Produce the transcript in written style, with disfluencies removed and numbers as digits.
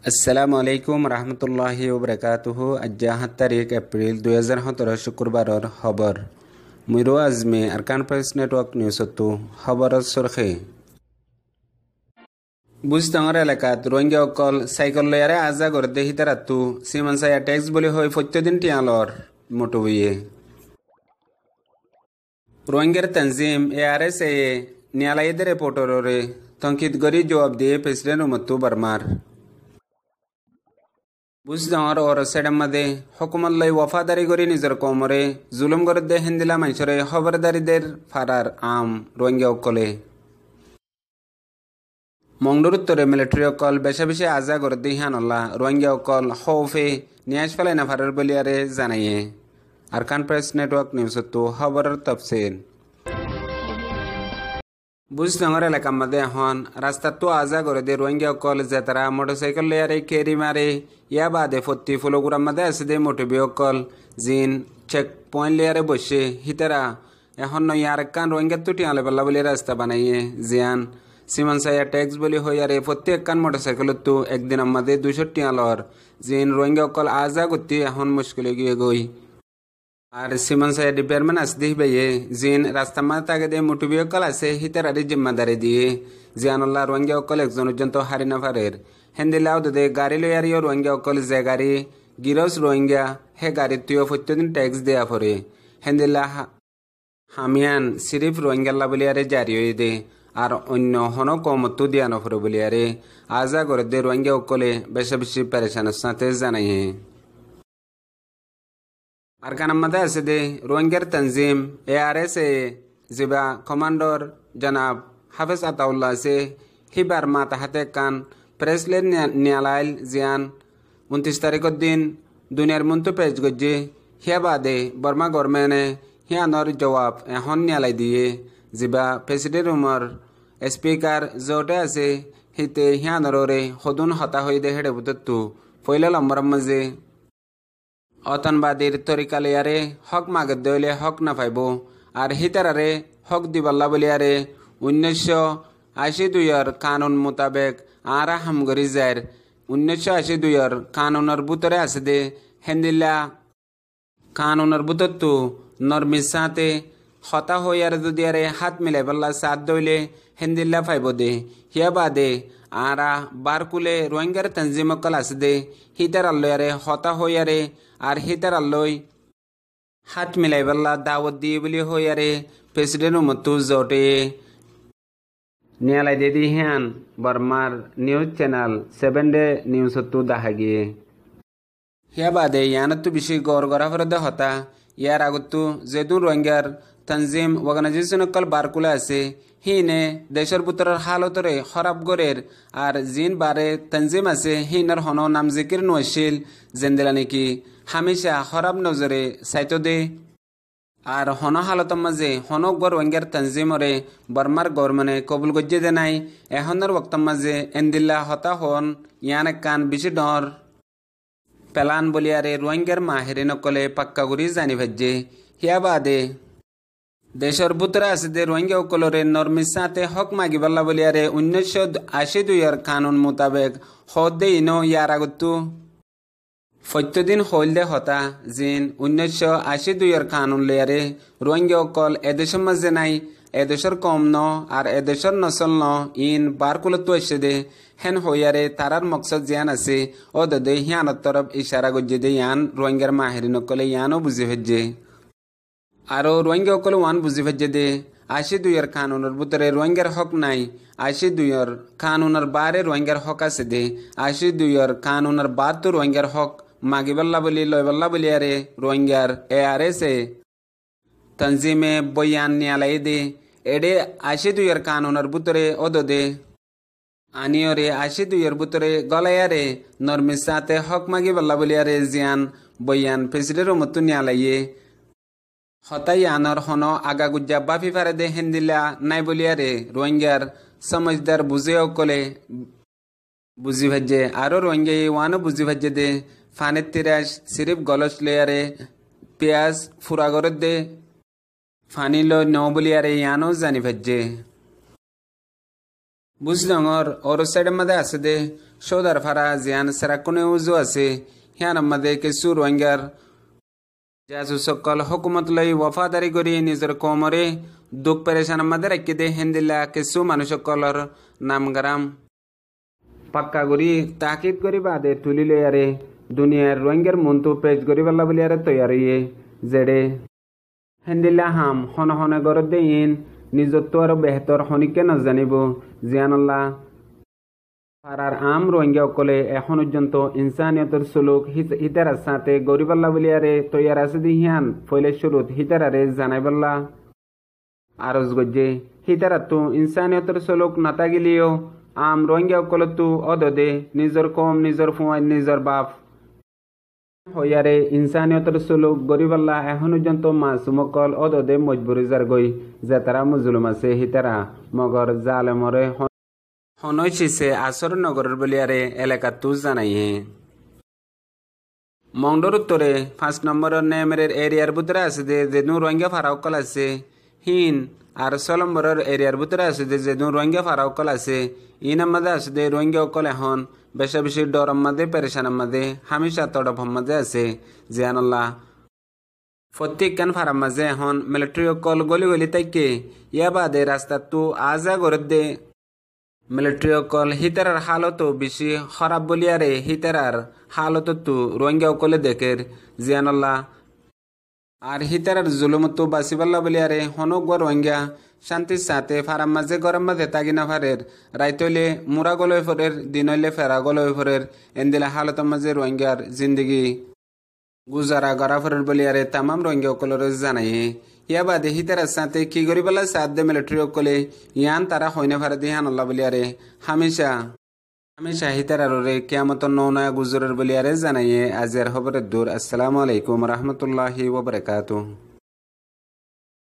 আসসালামু আলাইকুম রহমতুল্লাহি ওবরাকাতুহু আজ 7 এপ্রিল 2017 শুক্রবারর খবর মুইরো আজমে আরকান প্রেস নেটওয়ার্ক নিউজতো খবরত সরখে বুজডাঙর এলাকাত রোহিঙ্গা অকল সাইকেল লয়ারে আজা গরদে হিতারাতু সিমানসায়া ট্যাক্স বলি হয় প্রত্যেকদিন টিয়ালর মোটুইয়ে রোহিঙ্গার তনজিম ARSA নিয়ালাইদের রিপোর্টরে তঙ্কিত গরি জবাব দিয়ে প্রেসিডেন্ট উমত্তু বর্মার বুজডাঙর ওর সেডাম্মাদে হকুমল্লাই ওয়াফাদারি গরি নিজের কমরে জুলুম গরদে হিন্দিলা মানুষরে খবরদারিদের ফারার আম রোহিঙ্গা অকলে মংডুর উত্তরে মিলিটারি অকল বেশা বেশি আজা গরদে হিয়ানল্লা রোহিঙ্গা অকল হৌফে নিয়াজ ফেলাই না ফারার বলিয়ারে জানাইয়ে আরকান প্রেস নেটওয়ার্ক নিউজতো খবরের তফসিল বুজডাঙর এলাকার মধ্যে এখন রাস্তার তো আজা করে দে রোহিঙ্গা অকল যে তারা মোটরসাইকেল লেয়ারে কেরি মারে ইয়া বাদে ফত্তি ফুলগুড়ার মধ্যে আছে দে মোটিভি অকল জিন চেক পয়েন্ট লেয়ারে বসে হিতারা এখন ইয়ার কান রোহিঙ্গা তো টিয়ালে পাল্লা বলে রাস্তা বানাইয়ে জিয়ান সিমানসায়া ট্যাক্স বলি হইয়ারে প্রত্যেক কান মোটরসাইকেল তো একদিন আমাদের 200 টিয়ালর জিন রোহিঙ্গা অকল আজা করতে এখন মুশকিলে গিয়ে গই আর সিমানসায়া ডিপার্টমেন্ট আসদি ভাইয়ে জিন রাস্তা মাথা তাকে দিয়ে মুটুবি অকল আছে হিতারারি জিম্মাদারি দিয়ে জিয়ানুল্লাহ রোহিঙ্গা অকল একজন পর্যন্ত হারি না পারের হেন্দিলাও দে গাড়ি লইয়ারিও রোহিঙ্গা অকল যে গাড়ি গিরস রোহিঙ্গা হে গাড়ি তুইও প্রত্যেকদিন ট্যাক্স দেয়া পরে হেন্দিল্লা হামিয়ান সিরিফ রোহিঙ্গাল্লা বলিয়ারে জারি হয়ে দে আর অন্য হন কমতো দিয়া নফরে বলিয়ারে আজা করে দে রোহিঙ্গা অকলে বেশি বেশি পেরেশানের সাথে জানাইয়ে আর কানাম্মাদে আছে দে রোহিঙ্গার তনজিম ARSA জিবা কমান্ডর জনাব হাফেজ আতাউল্লাহ আছে হিবার মা তাহাতে কান প্রেসলেট নিয়ালাইল জিয়ান 29 তারিখের দিন দুনিয়ার মন্ত পেজ গজ্জে হিয়া বাদে বর্মা গভর্নমেন্টে হিয়ানর জবাব এখন নিয়ালাই দিয়ে জিবা প্রেসিডেন্ট উমর স্পিকার জোটে আছে হিতে হিয়ানরে সদুন হতা হয়ে দে হেডে বুতত্তু পয়লা লম্বর মাঝে অতনবাদীর তরিকালিয়ারে হক মাগত দইলে হক না পাইব আর হিতারারে হক দিবাল্লা বলিয়ারে 1982 কানুন মোতাবেক আরা হামগরি যার 1982 কানুনের বুতরে আছে দে হেন্দিল্লা কানুনের বুতরতো নরমির সাথে হতা হইয়ার দুদিয়ারে হাত মিলাই পাল্লা সাথ দইলে হেন্দিল্লা পাইব দে হিয়া বাদে আরা বারকুলে রোহিঙ্গার তনজিমকল আছে দে হিতার আল্লয়ারে হতা হইয়ারে আর হিতার আল্লই হাত মিলাই পাল্লা দাওয়াত দিয়ে বলি হইয়ারে প্রেসিডেন্ট উমত্তু জোটে নিয়ালাই দিদি হ্যান বর্মার নিউজ চ্যানেল 7 ডে নিউজতো দেখা গিয়ে হিয়া বাদে ইয়ানতো বেশি গড় গড়া ফরদে হতা ইয়ার আগতো যেদুন রোহিঙ্গার তনজিম অর্গানাইজেশন অকল বারকুলে আছে হিনে দেশের ভিতরের হালতরে খরাব গড়ের আর জিন বারে তনজিম আছে হিনার হন নাম জিকির নছিল জেন্দেলা নাকি হামেশা খরাব নজরে সাইতো দে আর হন হালতর মাঝে হনক গড় রোহিঙ্গার তনজিমরে বর্মার গভর্নমেন্টে কবুল গজ্জে দে নাই এখনের বক্তর মাঝে এন্দিল্লা হতা হন ইয়ান কান বেশি ডর পেলান বলিয়ারে রোহিঙ্গার মাহেরে নকলে পাক্কা গুড়ি জানি ভাজ্যে হিয়া বাদে দেশের ভিতরে আছে দে রোহিঙ্গা অকলরে নরমির সাথে হক মাগিবাল্লা বলিয়ারে 1982 কানুন মোতাবেক হদ দে ইনো ইয়ার আগতো প্রত্যেকদিন হইল দে হতা জিন 1982 কানুন লেয়ারে রোহিঙ্গা অকল এদেশের মাঝে নাই এদেশের কম ন আর এদেশের নসল ন ইন বারকুলতো এসে দে হেন হইয়ারে তারার মকসদ জিয়ান আছে ও দে হিয়ানোর তরফ ইশারা গজ্জে দে ইয়ান রোহিঙ্গার মাহেরি নকলে ইয়ানও বুঝে ভেজে আরও রোহিঙ্গা অকল ওয়ান বুঝি ভেজে দে 82 কানুনের ভিতরে রোহিঙ্গার হক নাই 82 কানুনের বারে রোহিঙ্গার হক আছে দে 82 কানুনের বাদ তো রোহিঙ্গার হক মাগিবাল্লা বলি লয়বাল্লা বলি আরে রোহিঙ্গার ARSA তনজিমে বয়ান নিয়ালাই দে এডে 82 কানুনের ভিতরে ওদ দে আনিয়রে 82 ভিতরে গলায়ারে নরমির সাথে হক মাগিবাল্লা বলি আরে জিয়ান বয়ান প্রেসিডেন্টের মতো নিয়ালাইয়ে হতাই আনর হন আগা গুজ্জা বাফি ফারে দে হেন্দিলা নাই বলিয়ারে রোহিঙ্গার সমজদার বুঝে অকলে বুঝি ভাজ্যে আরো রোহিঙ্গা ওয়ানও বুঝি ভাজ্যে দে ফানের তিরাস সিরিফ গলস লেয়ারে পেঁয়াজ ফুরাগরের দে ফানি লো ন বলিয়ারে ইয়ানও জানি ভাজ্যে বুঝডঙর ওর সাইডের মধ্যে আছে দে সৌদার ফারা জিয়ান সেরাকুনে উজু আছে হিয়ানার মধ্যে কিছু রোহিঙ্গার জাসু সকল হুকুমত লই ওয়াফাদারি করি নিজের কোমরে দুঃখ পেরেশানের মধ্যে রাখি দে হেন্দিল্লা কিছু মানুষ সকলর নামগারাম পাক্কা করি তাকিদ করি বাদে তুলি লইয়ারে দুনিয়ার রোহিঙ্গার মন্তু পেজ করি পাল্লা বলিয়ারে তৈয়ারিয়ে জেডে হেন্দিল্লা হাম হন হনে গরত দে ইন নিজত্ব আর বেহতর হনিকে নাজানিব জিয়ানাল্লাহ পাড়ার আম রোহিঙ্গা সকলে এখন পর্যন্ত ইনসানিয়তের সুলুক হিতারার সাথে গরিবাল্লা বলিয়ারে তৈয়ার আছে দি হিয়ান ফইলে শুরুত হিতারারে জানাইবাল্লা আরজ গজ্জে হিতারাত তো ইনসানিয়তের সুলুক নাতাগিলিও আম রোহিঙ্গা সকলে তো অদদে নিজর কম নিজর ফুয়াই নিজর বাপ হইয়ারে ইনসানিয়তের সুলুক গরিবাল্লা এখন পর্যন্ত মাসুমকল অদদে মজবুরি যার গই যে তারা মুজলুম আছে হিতারা মগর জালেমরে হনৈছিছে আসর নগরের বলিয়ারে এলাকা তু জানাইহে মংডর উত্তরে 5 নম্বরের নেমের এরিয়ার ভিতরে আছে যে রোহিঙ্গা ফারাউকল আছে হিন আর 6 নম্বরের এরিয়ার ভিতরে আছে যে রোহিঙ্গা ফারাউকল আছে ইনার মধ্যে আছে যে রোহিঙ্গা অকল এখন বেশা বেশি ডরম মাঝে পেরেশানের মাঝে হামেশা তড়প মাঝে আছে জিয়ানাল্লাহ প্রত্যেকখান ফারাম মাঝে এখন মিলিটারি অকল গলি গলি তাইকে ইয়া বাদে রাস্তা তু আজা গরত দে মিলিটারি অকল হিতারার হালতো বেশি খারাপ বলিয়ারে হিতারার হালত তো রোহিঙ্গা অকলে দেখের জিয়ানাল্লাহ আর হিতারার জুলুমতো বাসিবাল্লা বলিয়ারে হনক রোহিঙ্গা শান্তির সাথে ফারাম মাঝে গরম মাঝে তাগিনা ফারের রাইতলে মুরা গলই ফরের দিনলে ফেরা গলই ফরের এন্দিলা হালত মাঝে রোহিঙ্গার জিন্দগি গুজারা গড়া ফরের বলিয়ারে তামাম রোহিঙ্গা অকলের জানাইয়ে ইয়া বাদে হিতারার সাথে কি গরিবালা সাথ দে মিলিটারি অকলে ইয়ান তারা হইনে ফারে দিহানাল্লাহ বলিয়ারে হামেশা হিতারারে কিয়ামত নয়া গুজরের বলিয়ারে জানাইয়ে আজের খবরের দূর। আসসালামু আলাইকুম রহমতুল্লাহি ওয়া বারাকাতুহু।